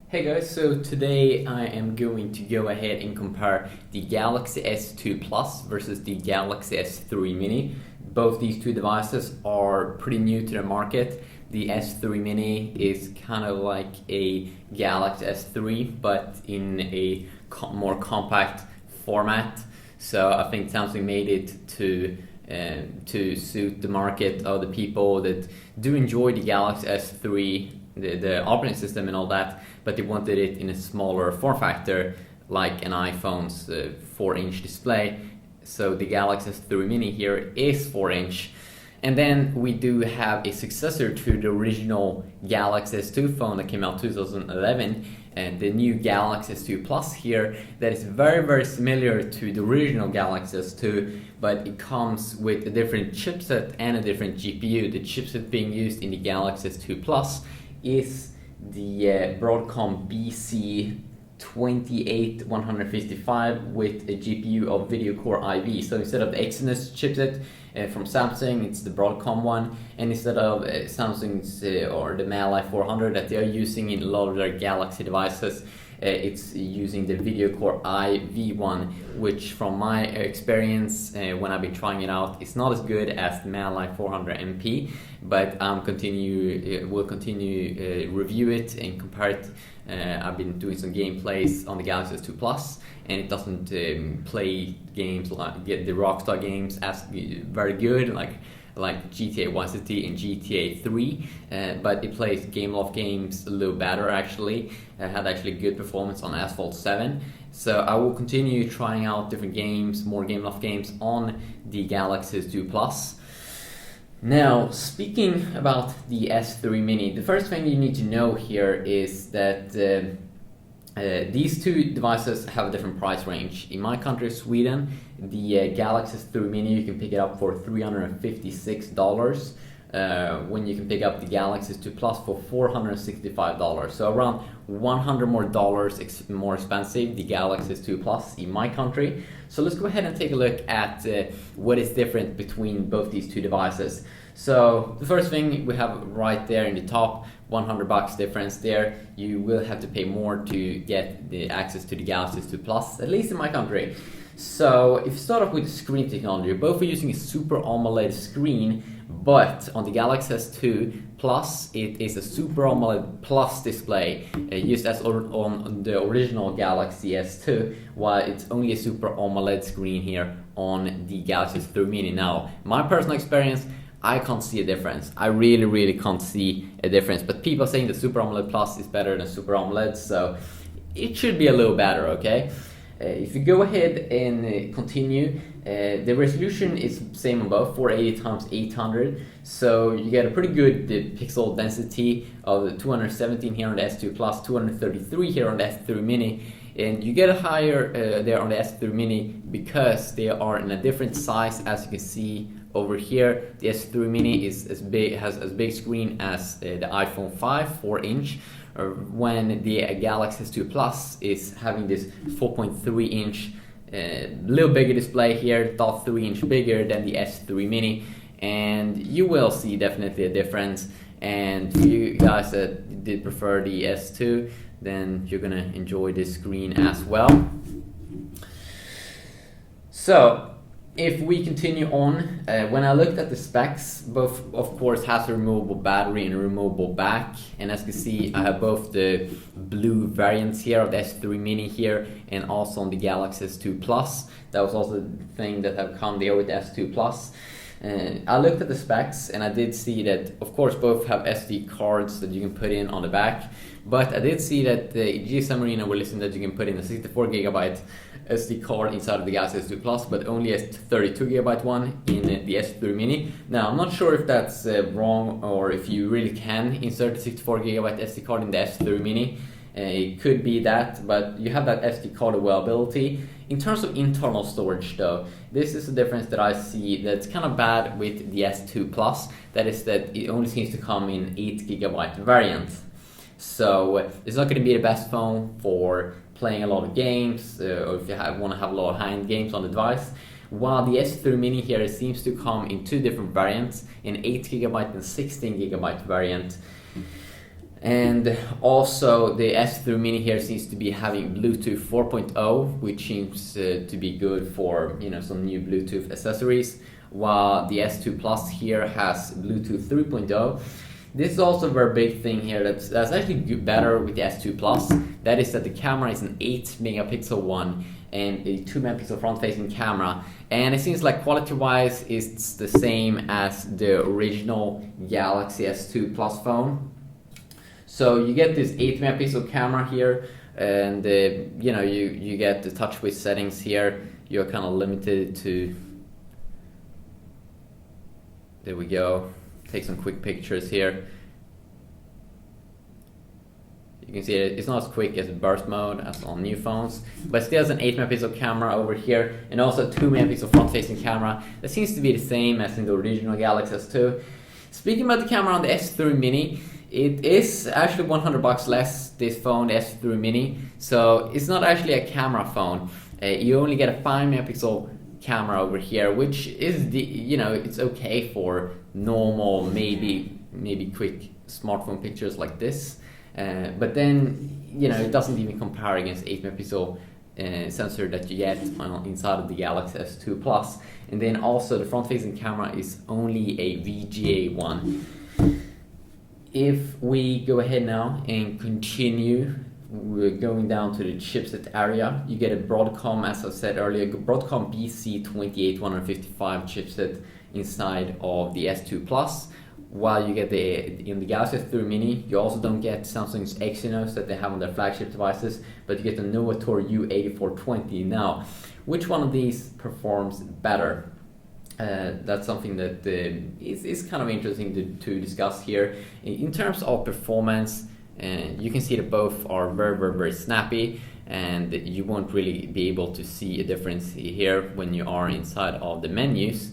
Hey guys, so today I am going to go ahead and compare the Galaxy S2 Plus versus the Galaxy S3 Mini. Both these two devices are pretty new to the market. The S3 Mini is kind of like a Galaxy S3 but in a more compact format. So I think Samsung made it to suit the market of the people that do enjoy the Galaxy S3, the operating system and all that, but they wanted it in a smaller form factor like an iPhone's 4-inch display. So the Galaxy S3 Mini here is 4-inch. And then we do have a successor to the original Galaxy S2 phone that came out 2011, and the new Galaxy S2 Plus here that is very similar to the original Galaxy S2, but it comes with a different chipset and a different GPU. The chipset being used in the Galaxy S2 Plus is the Broadcom BC28155 with a GPU of Video Core IV. So instead of the Exynos chipset from Samsung, it's the Broadcom one, and instead of Samsung's or the Mali 400 that they are using in a lot of their Galaxy devices, it's using the Video Core IV one, which from my experience when I've been trying it out, it's not as good as the Mali 400 MP, but we'll continue review it and compare it. I've been doing some gameplays on the Galaxy S2 Plus, and it doesn't play games like the Rockstar games as very good, like GTA Vice City and GTA 3, but it plays Gameloft games a little better actually. It had actually good performance on Asphalt 7. So I will continue trying out different games, more Gameloft games on the Galaxy S2 Plus. Now, speaking about the S3 Mini, the first thing you need to know here is that these two devices have a different price range. In my country, Sweden, the Galaxy S3 Mini, you can pick it up for $356, when you can pick up the Galaxy S2 Plus for $465. So around $100 more more expensive, the Galaxy S2 Plus in my country. So let's go ahead and take a look at what is different between both these two devices. So the first thing we have right there in the top, $100 difference there. You will have to pay more to get the access to the Galaxy S2 Plus, at least in my country. So if you start off with the screen technology, both are using a Super AMOLED screen, but on the Galaxy S2 Plus, it is a Super AMOLED Plus display, used as on the original Galaxy S2, while it's only a Super AMOLED screen here on the Galaxy S3 Mini. Now, my personal experience, I can't see a difference. I really can't see a difference, but people are saying the Super AMOLED Plus is better than Super AMOLED, so it should be a little better, okay? If you go ahead and continue, the resolution is same on both, 480x800, so you get a pretty good pixel density of 217 here on the S2 Plus, 233 here on the S3 Mini, and you get a higher there on the S3 Mini because they are in a different size. As you can see over here, the S3 Mini is has as big screen as the iPhone 5, 4-inch. When the Galaxy S2 Plus is having this 4.3-inch, little bigger display here, 3-inch bigger than the S3 Mini, and you will see definitely a difference. And for you guys that did prefer the S2, then you're gonna enjoy this screen as well. So if we continue on, when I looked at the specs, both of course has a removable battery and a removable back, and as you can see I have both the blue variants here of the S3 Mini here and also on the Galaxy S2 Plus. That was also the thing that have come there with the S2 Plus. I looked at the specs and I did see that of course both have SD cards that you can put in on the back, but I did see that the GSM Arena were listing that you can put in a 64GB SD card inside of the Galaxy S2 Plus, but only a 32GB one in the S3 Mini. Now I'm not sure if that's wrong or if you really can insert a 64GB SD card in the S3 Mini. It could be that, but you have that SD card availability. In terms of internal storage though, this is a difference that I see that's kind of bad with the S2 Plus. That is that it only seems to come in 8GB variant. So it's not going to be the best phone for playing a lot of games, or if you want to have a lot of high-end games on the device. While the S3 Mini here seems to come in two different variants, an 8GB and 16GB variant. And also the S3 Mini here seems to be having Bluetooth 4.0, which seems to be good for some new Bluetooth accessories, while the S2 Plus here has Bluetooth 3.0. This is also a very big thing here that's actually better with the S2 Plus. That is that the camera is an 8 megapixel one and a 2 megapixel front-facing camera, and it seems like quality-wise it's the same as the original Galaxy S2 Plus phone. So you get this 8 megapixel camera here, and you get the touch width settings here. You're kind of limited to, there we go, take some quick pictures here. You can see it's not as quick as burst mode as on new phones, but still has an 8 megapixel camera over here, and also a 2 megapixel front facing camera. That seems to be the same as in the original Galaxy S2. Speaking about the camera on the S3 Mini, it is actually $100 less, this phone, the S3 Mini, so it's not actually a camera phone. You only get a 5 megapixel camera over here, which is it's okay for normal, maybe quick smartphone pictures like this. But then it doesn't even compare against 8 megapixel sensor that you get inside of the Galaxy S2 Plus. And then also the front-facing camera is only a VGA one. If we go ahead now and continue, we're going down to the chipset area. You get a Broadcom, as I said earlier, Broadcom BC28155 chipset inside of the S2 Plus. While you get in the Galaxy S3 Mini, you also don't get Samsung's Exynos that they have on their flagship devices, but you get the Novator U8420. Now, which one of these performs better? That's something that is kind of interesting to discuss here. In terms of performance, you can see that both are very snappy, and you won't really be able to see a difference here when you are inside of the menus.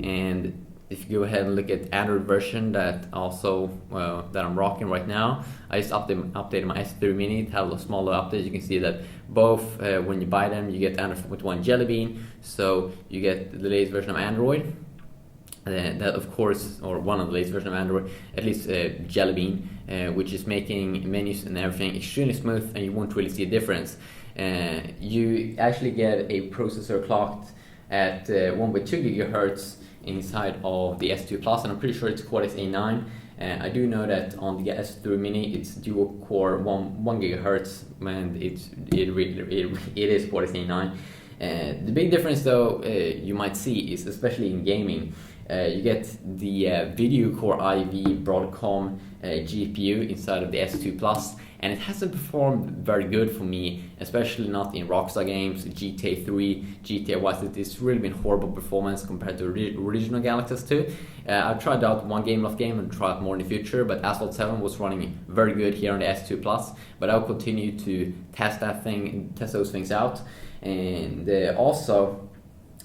And if you go ahead and look at Android version that I'm rocking right now, I just updated my S3 Mini. It had a small update. You can see that both when you buy them, you get Android 4.1 Jelly Bean, so you get the latest version of Android. That of course, or one of the latest version of Android, at least Jelly Bean, which is making menus and everything extremely smooth, and you won't really see a difference. You actually get a processor clocked at 1.2 gigahertz inside of the S2 Plus, and I'm pretty sure it's Cortex A9. I do know that on the S3 Mini it's dual core 1 gigahertz, and it is Cortex A9. The big difference though you might see is, especially in gaming, you get the Video Core IV Broadcom GPU inside of the S2 Plus, and it hasn't performed very good for me, especially not in Rockstar games, GTA 3, GTA Vice. It's really been horrible performance compared to original Galaxy S2. I've tried out one game last game and try out more in the future, but Asphalt 7 was running very good here on the S2 Plus, but I'll continue to test those things out. And also,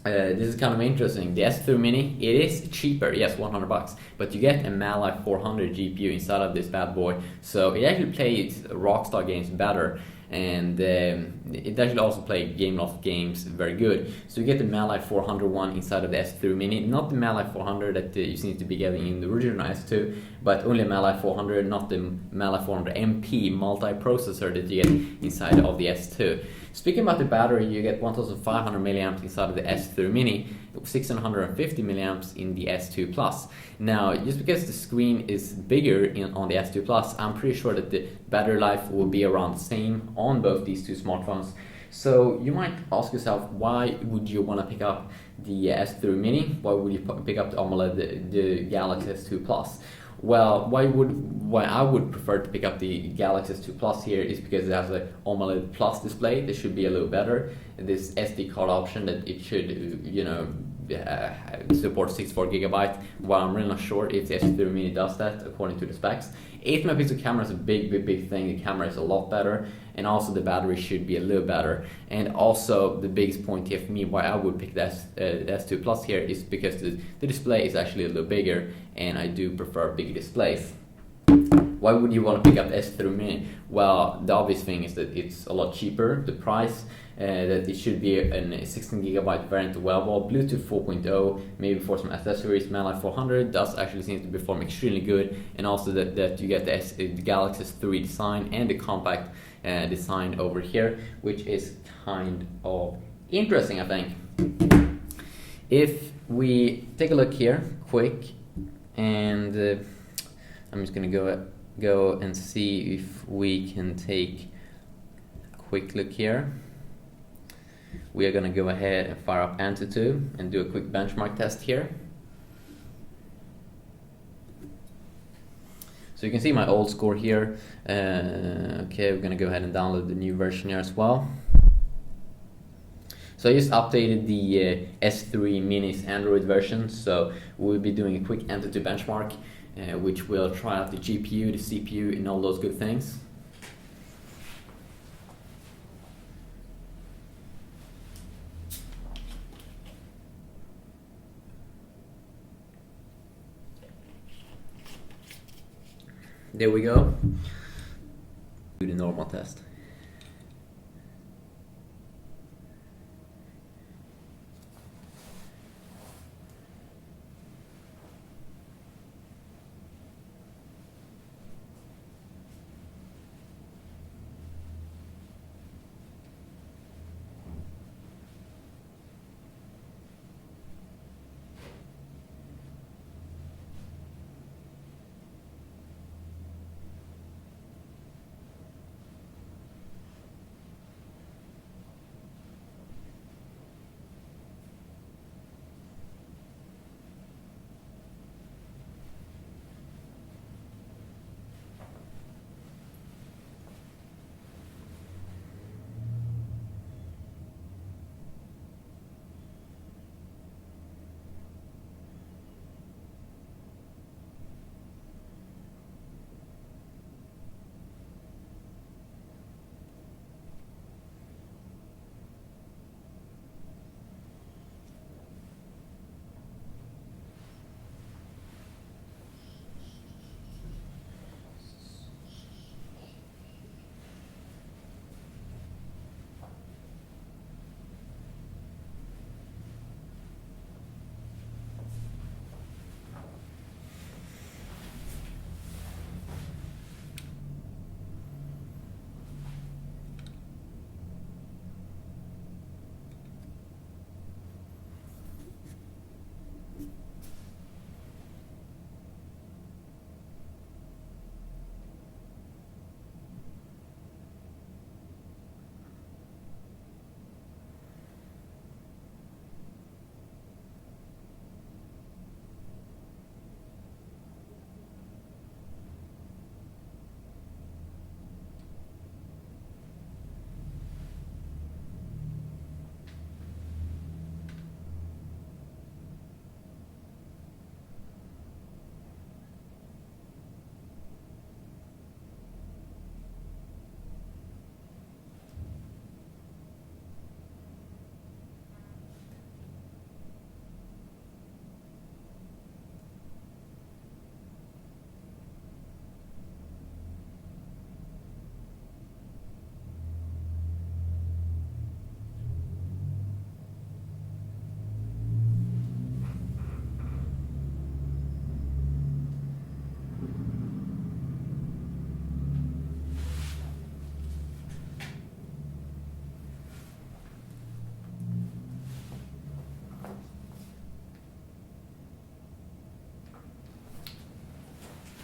this is kind of interesting. The S3 Mini, it is cheaper, yes, $100, but you get a Mali 400 GPU inside of this bad boy, so it actually plays Rockstar games better, and it actually also plays Gameloft games very good. So you get the Mali 400 one inside of the S3 Mini, not the Mali 400 that you seem to be getting in the original S2, but only a Mali 400, not the Mali 400 MP multi-processor that you get inside of the S2. Speaking about the battery, you get 1500 milliamps inside of the S3 Mini, 650 milliamps in the S2 Plus. Now, just because the screen is bigger on the S2 Plus, I'm pretty sure that the battery life will be around the same on both these two smartphones. So you might ask yourself, why would you want to pick up the S3 Mini? Why would you pick up the AMOLED, the Galaxy S2 Plus? Well, why I would prefer to pick up the Galaxy S2 Plus here is because it has a AMOLED Plus display that should be a little better. This SD card option that it should, support 64 gigabyte. While I'm really not sure if the S3 Mini does that according to the specs. 8 megapixel camera is a big thing. The camera is a lot better, and also the battery should be a little better. And also the biggest point here for me why I would pick the S2 Plus here is because the display is actually a little bigger, and I do prefer big displays. Why would you want to pick up the S3 Mini? Well, the obvious thing is that it's a lot cheaper. The price, that it should be a 16GB variant available, Bluetooth 4.0, maybe for some accessories. Manlight 400 does actually seem to perform extremely good, and also that you get the Galaxy S3 design and the compact design over here, which is kind of interesting, I think. If we take a look here, quick, and I'm just gonna go and see if we can take a quick look here. We are gonna go ahead and fire up Antutu and do a quick benchmark test here. So you can see my old score here. Okay, we're gonna go ahead and download the new version here as well. So I just updated the S3 Mini's Android version, so we'll be doing a quick Antutu benchmark, which will try out the GPU, the CPU, and all those good things. There we go. Do the normal test.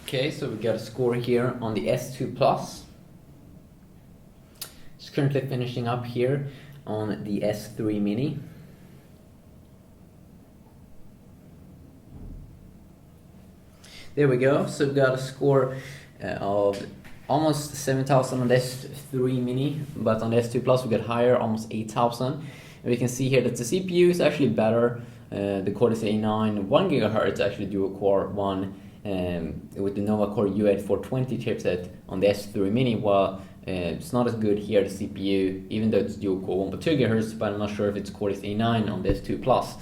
Okay, so we got a score here on the S2 Plus. It's currently finishing up here on the S3 Mini. There we go. So we got a score of almost 7,000 on the S3 Mini, but on the S2 Plus we got higher, almost 8,000. And we can see here that the CPU is actually better. The Cortex A9 1 GHz actually dual core one. With the Nova Core U8420 chipset on the S3 Mini, while it's not as good here, the CPU, even though it's dual core 1.2 GHz, but I'm not sure if it's Cortex A9 on the S2 Plus.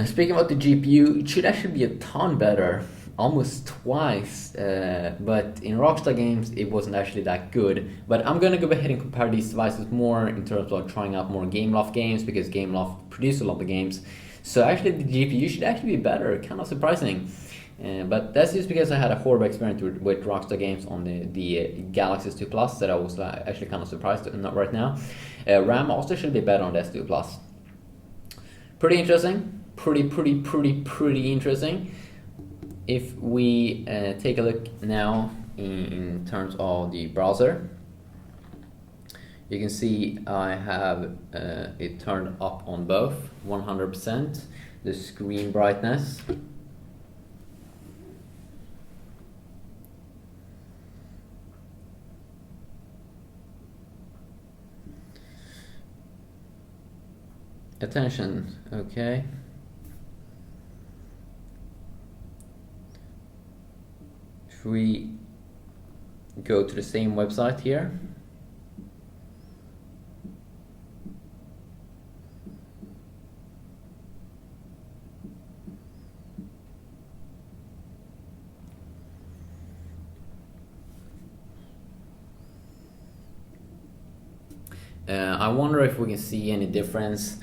Speaking about the GPU, it should actually be a ton better almost twice, but in Rockstar Games it wasn't actually that good. But I'm gonna go ahead and compare these devices more in terms of trying out more Gameloft games, because Gameloft produce a lot of games. So actually the GPU should actually be better, kind of surprising. But that's just because I had a horrible experience with Rockstar Games on the Galaxy S2 Plus that I was actually kind of surprised right now. RAM also should be better on the S2 Plus. Pretty interesting. Pretty interesting. If we take a look now in terms of the browser, you can see I have it turned up on both 100%, the screen brightness. Attention, okay. If we go to the same website here, I wonder if we can see any difference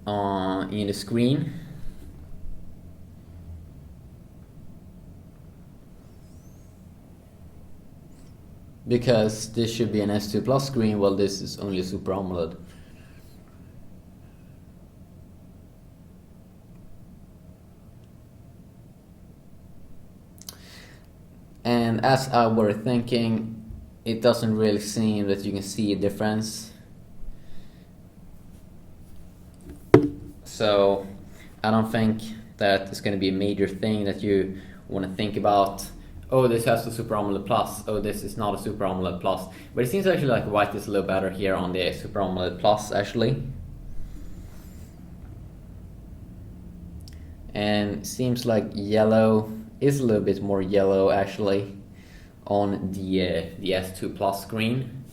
in the screen. Because this should be an S2 Plus screen, while this is only Super AMOLED. And as I were thinking, it doesn't really seem that you can see a difference. So I don't think that it's going to be a major thing that you want to think about. Oh, this has a Super AMOLED Plus. Oh, this is not a Super AMOLED Plus. But it seems actually like white is a little better here on the Super AMOLED Plus actually. And seems like yellow is a little bit more yellow actually on the S2 Plus screen.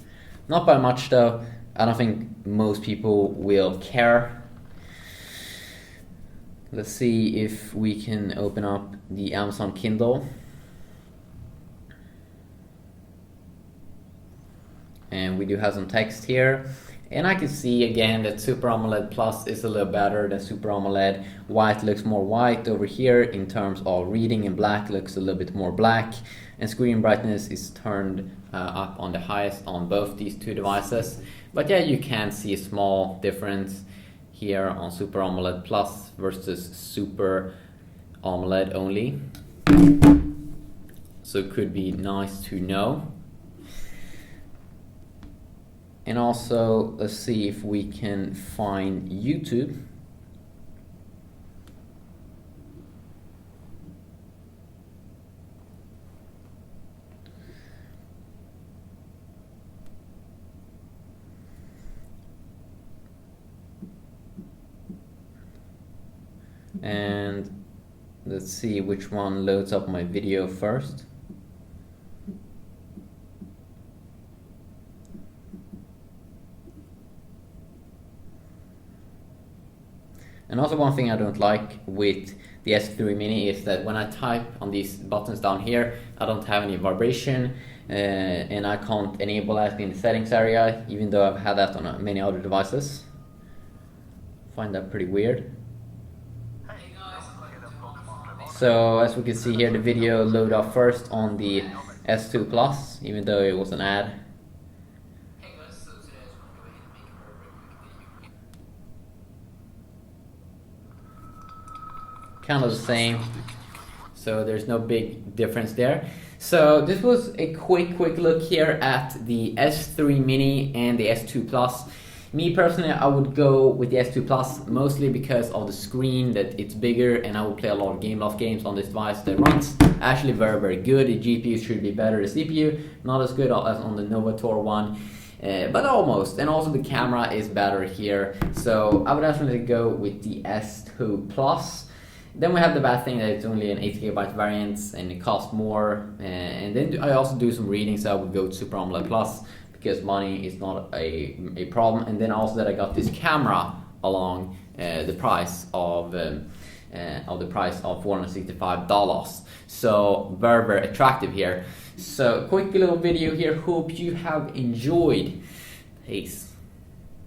Not by much though. I don't think most people will care. Let's see if we can open up the Amazon Kindle. And we do have some text here. And I can see again that Super AMOLED Plus is a little better than Super AMOLED. White looks more white over here in terms of reading, and black looks a little bit more black. And screen brightness is turned up on the highest on both these two devices. But yeah, you can see a small difference here on Super AMOLED Plus versus Super AMOLED only. So it could be nice to know. And also, let's see if we can find YouTube. And let's see which one loads up my video first. And also one thing I don't like with the S3 Mini is that when I type on these buttons down here, I don't have any vibration, and I can't enable that in the settings area, even though I've had that on many other devices. I find that pretty weird. So as we can see here, the video loaded up first on the S2 Plus, even though it was an ad. Kind of the same, so there's no big difference there. So this was a quick look here at the S3 Mini and the S2 Plus. Me personally, I would go with the S2 Plus mostly because of the screen, that it's bigger, and I would play a lot of Gameloft games on this device that runs actually very good. The GPU should be better, the CPU not as good as on the Novator one, but almost. And also the camera is better here, so I would definitely go with the S2 Plus. Then we have the bad thing that it's only an 8GB variant and it costs more, and then I also do some reading, so I would go to Super AMOLED Plus because money is not a problem. And then also that I got this camera along the price of of the price of $465. So very, very attractive here. So quick little video here. Hope you have enjoyed. Peace.